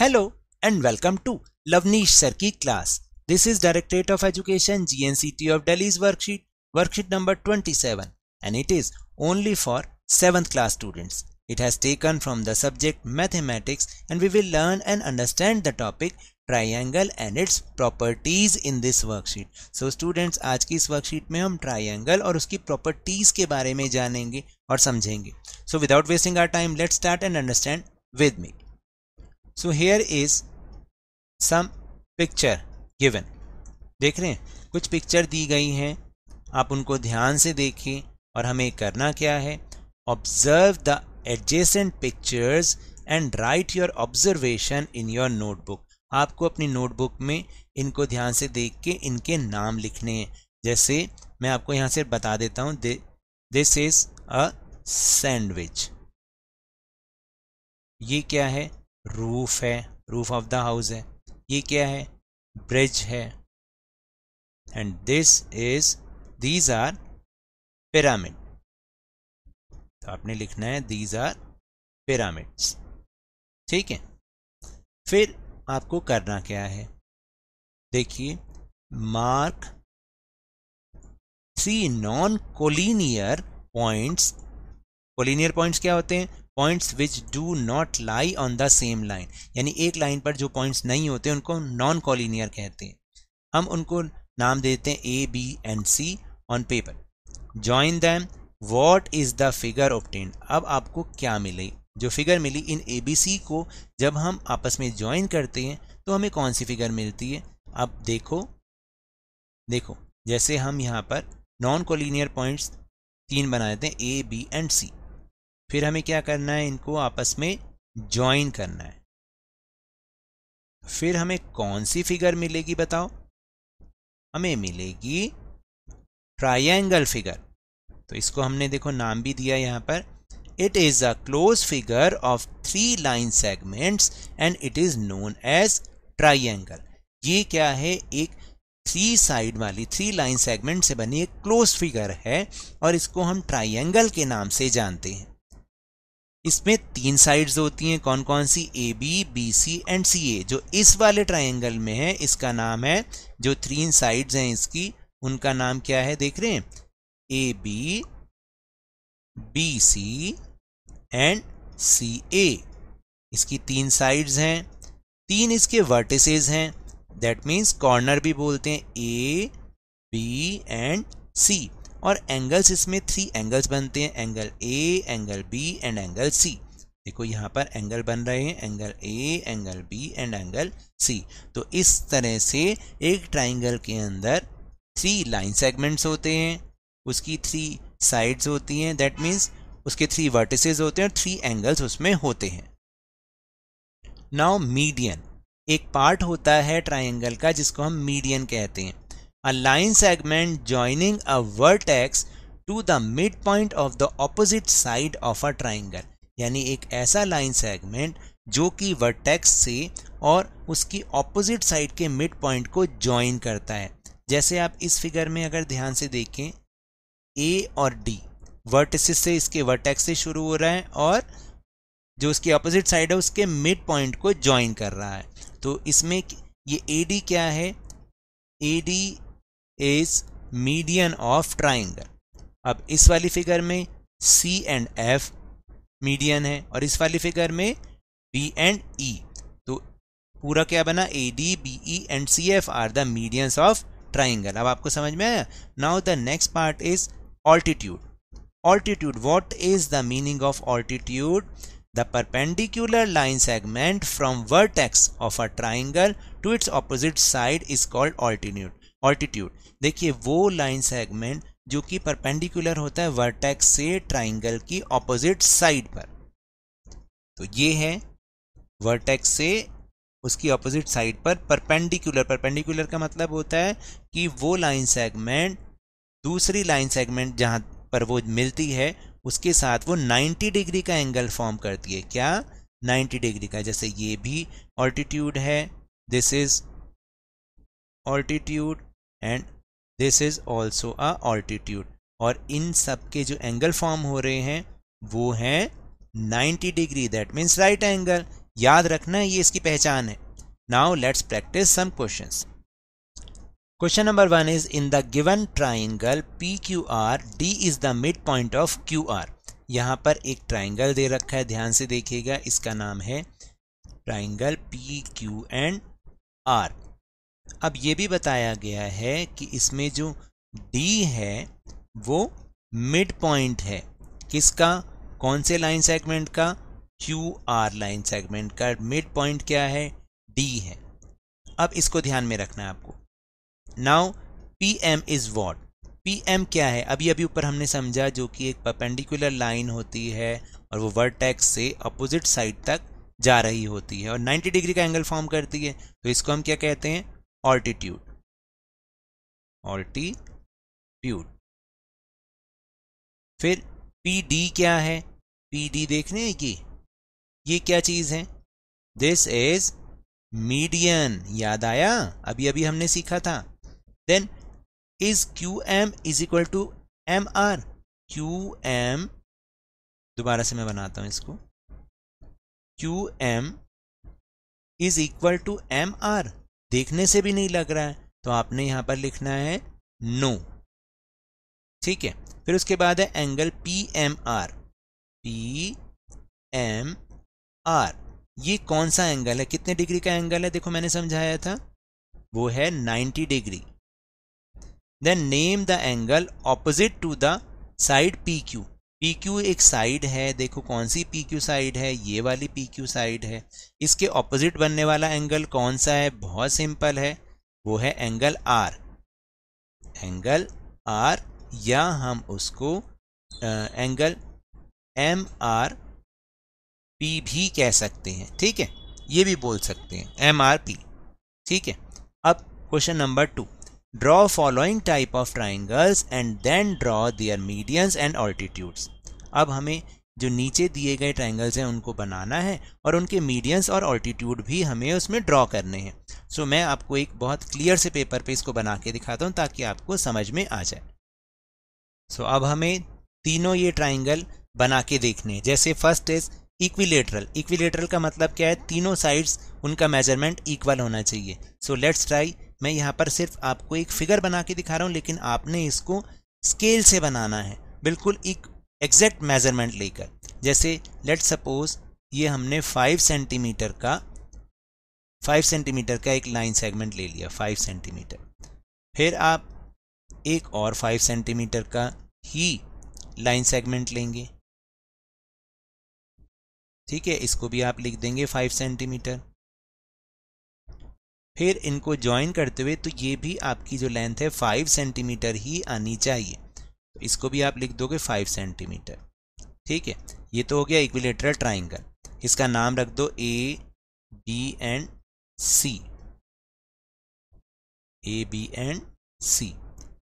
Hello and welcome to Lavneesh Sir की class. This is Directorate of Education GNCT of Delhi's worksheet number 27, and it is only for 7th class students. It has taken from the subject mathematics, and we will learn and understand the topic triangle and its properties in this worksheet. So students, आज की इस worksheet में हम triangle और उसकी properties के बारे में जानेंगे और समझेंगे. So without wasting our time, let's start and understand with me. So here is some picture given. देख रहे हैं, कुछ पिक्चर दी गई हैं, आप उनको ध्यान से देखें और हमें करना क्या है, observe the adjacent pictures and right your observation in your notebook. आपको अपनी नोटबुक में इनको ध्यान से देख के इनके नाम लिखने हैं. जैसे मैं आपको यहाँ से बता देता हूँ, दिस इज अ सैंडविच. ये क्या है? रूफ है, रूफ ऑफ द हाउस है. ये क्या है? ब्रिज है. And these are pyramid. तो आपने लिखना है दीज आर पिरामिड्स. ठीक है. फिर आपको करना क्या है, देखिए, mark 3 non collinear points. Collinear points क्या होते हैं? Points which do not lie on the same line. यानी एक लाइन पर जो पॉइंट्स नहीं होते उनको नॉन कोलिनियर कहते हैं. हम उनको नाम देते हैं A, B and C on paper. Join them. What is the figure obtained. अब आपको क्या मिले? जो figure milli in A B C को जब हम आपस में ज्वाइन करते हैं तो हमें कौन सी फिगर मिलती है? अब देखो जैसे हम यहाँ पर नॉन कोलिनियर पॉइंट्स 3 बना देते हैं, ए, बी एंड सी. फिर हमें क्या करना है? इनको आपस में ज्वाइन करना है. फिर हमें कौन सी फिगर मिलेगी बताओ? हमें मिलेगी ट्रायंगल फिगर. तो इसको हमने देखो नाम भी दिया यहाँ पर. It is a closed figure of 3 line segments and it is known as triangle. ये क्या है? एक 3 साइड वाली 3 लाइन सेगमेंट से बनी एक क्लोज फिगर है और इसको हम ट्रायंगल के नाम से जानते हैं. इसमें 3 साइड्स होती हैं. कौन कौन सी? A B, B C and C A. जो इस वाले ट्रायंगल में है इसका नाम है, जो 3 साइड्स हैं इसकी, उनका नाम क्या है? देख रहे हैं, A B, B C and C A. इसकी 3 साइड्स हैं, 3 इसके वर्टिसेस हैं. दैट मीन्स कॉर्नर भी बोलते हैं, ए, बी एंड सी. और एंगल्स इसमें 3 एंगल्स बनते हैं, angle A, angle B and angle C. देखो यहाँ पर एंगल बन रहे हैं, angle A, angle B and angle C. तो इस तरह से एक ट्राइंगल के अंदर 3 लाइन सेगमेंट्स होते हैं, उसकी 3 साइड्स होती हैं, दैट मीन्स उसके 3 वर्टिसेस होते हैं और 3 एंगल्स उसमें होते हैं. नाउ मीडियन एक पार्ट होता है ट्राइंगल का जिसको हम मीडियन कहते हैं. A line segment joining a vertex to the midpoint of the opposite side of a triangle. यानी एक ऐसा लाइन सेगमेंट जो कि वर्टेक्स से और उसकी ऑपोजिट साइड के मिड पॉइंट को ज्वाइन करता है. जैसे आप इस फिगर में अगर ध्यान से देखें, ए और डी वर्टिसेस से, इसके वर्टेक्स से शुरू हो रहा है और जो उसकी ऑपोजिट साइड है उसके मिड पॉइंट को ज्वाइन कर रहा है. तो इसमें ये ए डी क्या है? A D is median of triangle. अब इस वाली फिगर में सी एंड एफ मीडियन है और इस वाली फिगर में बी एंड ई. तो पूरा क्या बना? A D, B E and C F are the medians of triangle. अब आपको समझ में आया? Now the next part is altitude. Altitude, what is the meaning of altitude? The perpendicular line segment from vertex of a triangle to its opposite side is called altitude. देखिए, वो line segment जो कि perpendicular होता है vertex से triangle की opposite side पर. तो ये है वर्टेक्स से उसकी ऑपोजिट साइड पर परपेंडिकुलर. परपेंडिकुलर का मतलब होता है कि वो लाइन सेगमेंट दूसरी लाइन सेगमेंट जहां पर वो मिलती है उसके साथ वो 90 डिग्री का एंगल फॉर्म करती है. क्या? 90 डिग्री का. जैसे ये भी ऑल्टीट्यूड है, this is altitude and this is also a altitude. और इन सब के जो एंगल फॉर्म हो रहे हैं वो हैं 90 डिग्री. That means right angle. याद रखना है, ये इसकी पहचान है। Now let's practice some questions. Question number 1 is in the given triangle PQR D is the mid point of QR। यहाँ पर एक ट्राइंगल दे रखा है, ध्यान से देखिएगा, इसका नाम है ट्राइंगल PQR। अब ये भी बताया गया है कि इसमें जो D है वो मिड पॉइंट है किसका, कौन से लाइन सेगमेंट का, QR लाइन सेगमेंट का मिड पॉइंट क्या है, D है। अब इसको ध्यान में रखना है आपको। Now PM is what, PM क्या है, अभी अभी ऊपर हमने समझा, जो कि एक परपेंडिकुलर लाइन होती है और वो वर्टेक्स से अपोजिट साइड तक जा रही होती है और 90 डिग्री का एंगल फॉर्म करती है, तो इसको हम क्या कहते हैं, ऑल्टीट्यूड। ऑल्टीट्यूड। फिर PD क्या है, PD देखने की ये क्या चीज है, दिस इज मीडियन, याद आया, अभी अभी हमने सीखा था। Then is QM is equal to MR, QM, दोबारा से मैं बनाता हूं इसको, QM is equal to MR, देखने से भी नहीं लग रहा है, तो आपने यहां पर लिखना है नो, ठीक है। फिर उसके बाद है एंगल PMR, PMR, ये कौन सा एंगल है, कितने डिग्री का एंगल है, देखो मैंने समझाया था, वो है 90 डिग्री। Then name the angle opposite to the side PQ, PQ एक साइड है, देखो कौन सी PQ साइड है, ये वाली PQ साइड है, इसके ऑपोजिट बनने वाला एंगल कौन सा है, बहुत सिंपल है, वो है एंगल R, एंगल R, या हम उसको एंगल MRP भी कह सकते हैं, ठीक है, ये भी बोल सकते हैं MRP, ठीक है। अब question number 2, draw following type of triangles and then draw their medians and altitudes. अब हमें जो नीचे दिए गए ट्राइंगल्स हैं उनको बनाना है और उनके मीडियंस और ऑल्टीट्यूड भी हमें उसमें ड्रॉ करने हैं। सो मैं आपको एक बहुत क्लियर से पेपर पे इसको बना के दिखाता हूँ ताकि आपको समझ में आ जाए। सो अब हमें तीनों ये ट्राइंगल बना के देखने हैं। जैसे फर्स्ट इज इक्विलेटरल, इक्विलेटरल का मतलब क्या है, तीनों साइड्स उनका मेजरमेंट इक्वल होना चाहिए। सो लेट्स ट्राई, मैं यहाँ पर सिर्फ आपको एक फिगर बना के दिखा रहा हूँ, लेकिन आपने इसको स्केल से बनाना है, बिल्कुल एक एग्जैक्ट मेजरमेंट लेकर। जैसे लेट्स सपोज ये हमने 5 सेंटीमीटर का एक लाइन सेगमेंट ले लिया, 5 सेंटीमीटर। फिर आप एक और 5 सेंटीमीटर का ही लाइन सेगमेंट लेंगे, ठीक है, इसको भी आप लिख देंगे 5 सेंटीमीटर। फिर इनको ज्वाइन करते हुए तो ये भी आपकी जो लेंथ है 5 सेंटीमीटर ही आनी चाहिए, तो इसको भी आप लिख दोगे 5 सेंटीमीटर, ठीक है। ये तो हो गया इक्विलेटरल ट्राइंगल, इसका नाम रख दो A, B and C, A, B and C।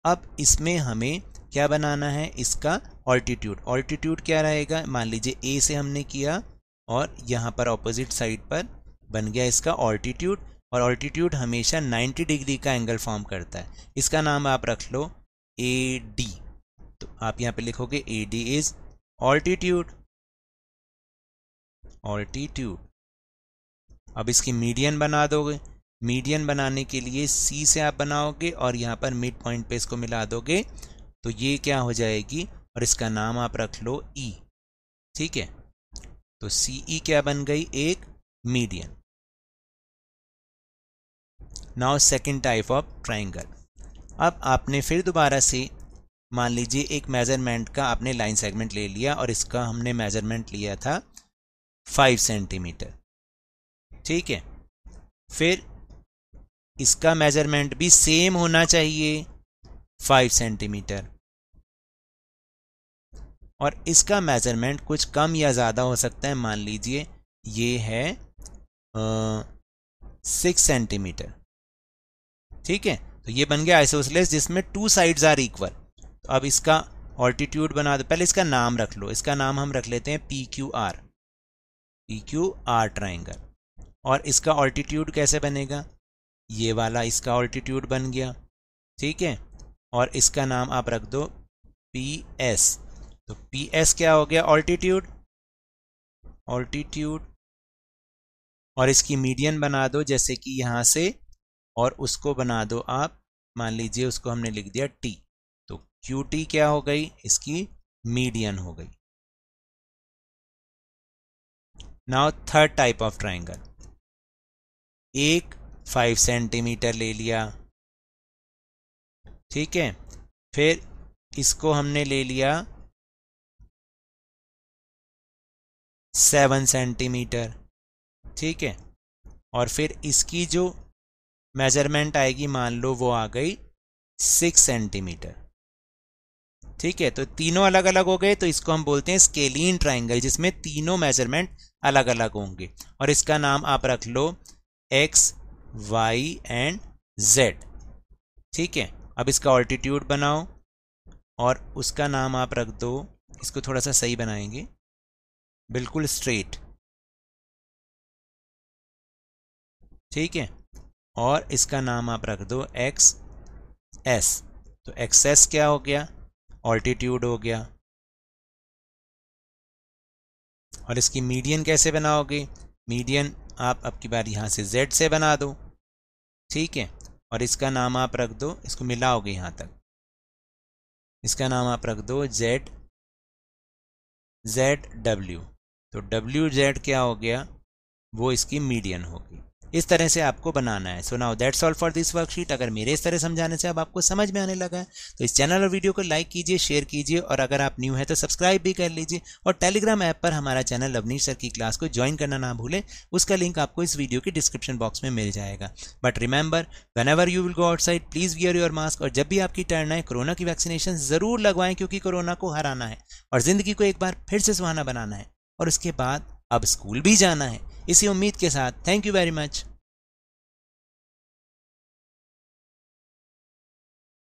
अब इसमें हमें क्या बनाना है, इसका ऑल्टीट्यूड। ऑल्टीट्यूड क्या रहेगा, मान लीजिए A से हमने किया और यहाँ पर ऑपोजिट साइड पर बन गया इसका ऑल्टीट्यूड, और ऑल्टीट्यूड हमेशा 90 डिग्री का एंगल फॉर्म करता है, इसका नाम आप रख लो AD। तो आप यहाँ पे लिखोगे AD इज ऑल्टीट्यूड, ऑल्टीट्यूड। अब इसकी मीडियन बना दोगे, मीडियन बनाने के लिए C से आप बनाओगे और यहाँ पर मिड पॉइंट पे इसको मिला दोगे, तो ये क्या हो जाएगी, और इसका नाम आप रख लो E, ठीक है। तो CE क्या बन गई, एक median. Now second type of triangle. अब आपने फिर दोबारा से मान लीजिए एक मेजरमेंट का आपने लाइन सेगमेंट ले लिया और इसका हमने मेजरमेंट लिया था 5 सेंटीमीटर, ठीक है। फिर इसका मेजरमेंट भी सेम होना चाहिए 5 सेंटीमीटर, और इसका मेजरमेंट कुछ कम या ज़्यादा हो सकता है, मान लीजिए ये है 6 सेंटीमीटर, ठीक है। तो ये बन गया आइसोसेलेस जिसमें 2 साइड्स आर इक्वल। तो अब इसका ऑल्टीट्यूड बना दो, पहले इसका नाम रख लो, इसका नाम हम रख लेते हैं PQR, PQR ट्राइंगल। और इसका ऑल्टीट्यूड कैसे बनेगा, ये वाला इसका ऑल्टीट्यूड बन गया, ठीक है। और इसका नाम आप रख दो PS, तो PS क्या हो गया, ऑल्टीट्यूड, ऑल्टीट्यूड। और इसकी मीडियन बना दो जैसे कि यहाँ से, और उसको बना दो आप, मान लीजिए उसको हमने लिख दिया टी, तो क्यू टी क्या हो गई, इसकी मीडियन हो गई। Now third type of triangle, एक 5 सेंटीमीटर ले लिया, ठीक है, फिर इसको हमने ले लिया 7 सेंटीमीटर, ठीक है, और फिर इसकी जो मेजरमेंट आएगी मान लो वो आ गई 6 सेंटीमीटर, ठीक है। तो तीनों अलग अलग हो गए, तो इसको हम बोलते हैं स्केलीन ट्राइंगल, जिसमें तीनों मेजरमेंट अलग अलग होंगे, और इसका नाम आप रख लो एक्स, वाई एंड जेड, ठीक है। अब इसका ऑल्टीट्यूड बनाओ और उसका नाम आप रख दो, इसको थोड़ा सा सही बनाएंगे, बिल्कुल स्ट्रेट, ठीक है, और इसका नाम आप रख दो एक्स एस। तो एक्स एस क्या हो गया, ऑल्टीट्यूड हो गया। और इसकी मीडियन कैसे बनाओगे, मीडियन आप अब की बार यहाँ से जेड से बना दो, ठीक है, और इसका नाम आप रख दो, इसको मिलाओगे यहाँ तक, इसका नाम आप रख दो जेड जेड डब्ल्यू। तो डब्ल्यू जेड क्या हो गया, वो इसकी मीडियन होगी। इस तरह से आपको बनाना है। So now that's all for this worksheet. अगर मेरे इस तरह समझाने से अब आपको समझ में आने लगा है तो इस चैनल और वीडियो को लाइक कीजिए, शेयर कीजिए, और अगर आप न्यू है तो सब्सक्राइब भी कर लीजिए। और टेलीग्राम ऐप पर हमारा चैनल अवनीश सर की क्लास को ज्वाइन करना ना भूलें, उसका लिंक आपको इस वीडियो की डिस्क्रिप्शन बॉक्स में मिल जाएगा। But remember, whenever you will go outside please wear your mask, और जब भी आपकी टर्न आए कोरोना की वैक्सीनेशन जरूर लगवाएं, क्योंकि कोरोना को हराना है और जिंदगी को एक बार फिर से सुहाना बनाना है, और उसके बाद अब स्कूल भी जाना है। इसी उम्मीद के साथ थैंक यू वेरी मच।